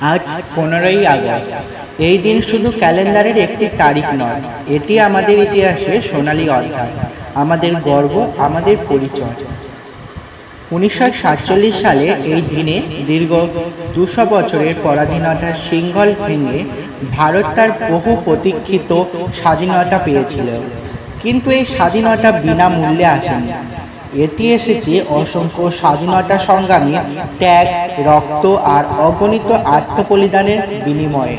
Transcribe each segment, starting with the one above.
আজ 15ই আগস্ট। এই দিন শুধু ক্যালেন্ডারের একটি তারিখ নয়, এটি আমাদের ইতিহাসের সোনালী অধ্যায়, আমাদের গর্ব, আমাদের পরিচয়। 1947 সালে এই দিনে দীর্ঘ 200 বছরের পরাধীনতার শৃঙ্খল ভেঙে ভারত তার বহু প্রতীক্ষিত স্বাধীনতা পেয়েছিল। কিন্তু এই স্বাধীনতা বিনামূল্যে আসেনি। এটি এসেছে অসংখ্য স্বাধীনতা সংগ্রামীর ত্যাগ, রক্ত আর অগণিত আত্মবলিদানের বিনিময়ে।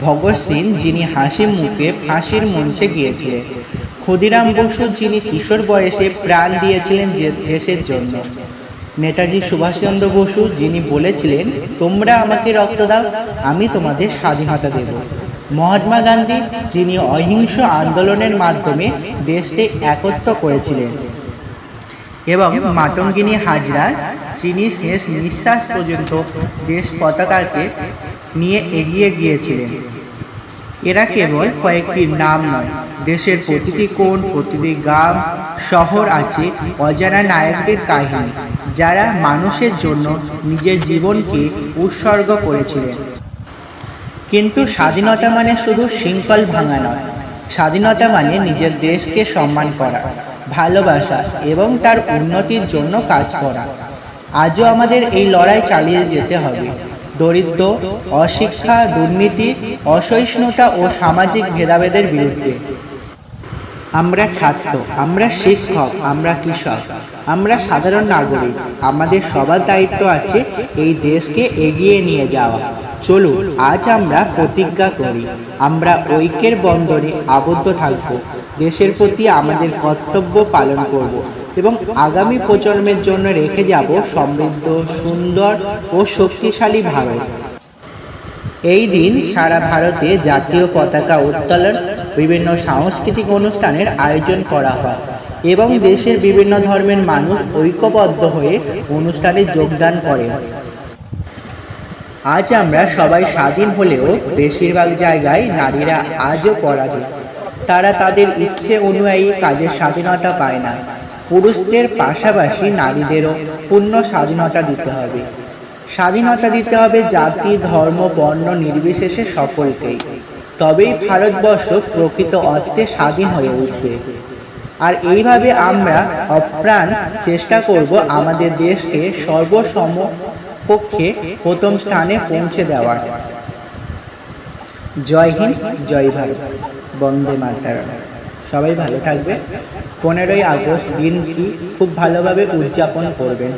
ভগৎ সিং, যিনি হাসি মুখে ফাঁসির মঞ্চে গিয়েছিলেন; ক্ষুদিরাম বসু, যিনি কিশোর বয়সে প্রাণ দিয়েছিলেন দেশের জন্য; নেতাজি সুভাষচন্দ্র বসু, যিনি বলেছিলেন, তোমরা আমাকে রক্ত দাও, আমি তোমাদের স্বাধীনতা দেব; মহাত্মা গান্ধী, যিনি অহিংস আন্দোলনের মাধ্যমে দেশকে একত্র করেছিলেন; এবং মাতঙ্গিনী হাজরা, যিনি শেষ নিঃশ্বাস পর্যন্ত দেশ পতাকাকে নিয়ে এগিয়ে গিয়েছিলেন। এরা কেবল কয়েকটি নাম নয়, দেশের প্রতিটি কোণ, প্রতিটি গ্রাম, শহর আছে অজানা নায়কদের কাহিনী, যারা মানুষের জন্য নিজের জীবনকে উৎসর্গ করেছিলেন। কিন্তু স্বাধীনতা মানে শুধু শৃঙ্খল ভাঙা নয়। স্বাধীনতা মানে নিজের দেশকে সম্মান করা, ভালোবাসা এবং তার উন্নতির জন্য কাজ করা। আজও আমাদের এই লড়াই চালিয়ে যেতে হবে। দরিদ্র, অশিক্ষা, দুর্নীতি, অসহিষ্ণুতা ও সামাজিক ভেদাভেদের বিরুদ্ধে। আমরা ছাত্র, আমরা শিক্ষক, আমরা কৃষক, আমরা সাধারণ নাগরিক, আমাদের সবার দায়িত্ব আছে এই দেশকে এগিয়ে নিয়ে যাওয়া। চলুন আজ আমরা প্রতিজ্ঞা করি, আমরা ঐক্যের বন্ধনে আবদ্ধ থাকব, দেশের প্রতি আমাদের কর্তব্য পালন করব এবং আগামী প্রজন্মের জন্য রেখে যাব সমৃদ্ধ, সুন্দর ও শক্তিশালী ভারত। এই দিন সারা ভারতে জাতীয় পতাকা উত্তোলন, বিভিন্ন সাংস্কৃতিক অনুষ্ঠানের আয়োজন করা হয় এবং দেশের বিভিন্ন ধর্মের মানুষ ঐক্যবদ্ধ হয়ে অনুষ্ঠানে যোগদান করেন। আজ আমরা সবাই স্বাধীন হলেও বেশিরভাগ জায়গায় নারীরা আজও পরাধীন। তারা তাদের ইচ্ছে অনুযায়ী কাজের স্বাধীনতা পায় না। পুরুষদের পাশাপাশি নারীদেরও পূর্ণ স্বাধীনতা দিতে হবে। স্বাধীনতা দিতে হবে জাতি, ধর্ম, বর্ণ নির্বিশেষে সকলকেই। তবেই ভারতবর্ষ প্রকৃত অর্থে স্বাধীন হয়ে উঠবে। আর এইভাবে আমরা অপ্রাণ চেষ্টা করব আমাদের দেশকে সর্বসমপক্ষে প্রথম স্থানে পৌঁছে দেওয়ার। জয় হিন্দ, জয় ভারত, বন্দে মাতরম। সবাই ভালো থাকবে। 15ই আগস্ট দিনটি খুব ভালোভাবে উদযাপন করবেন।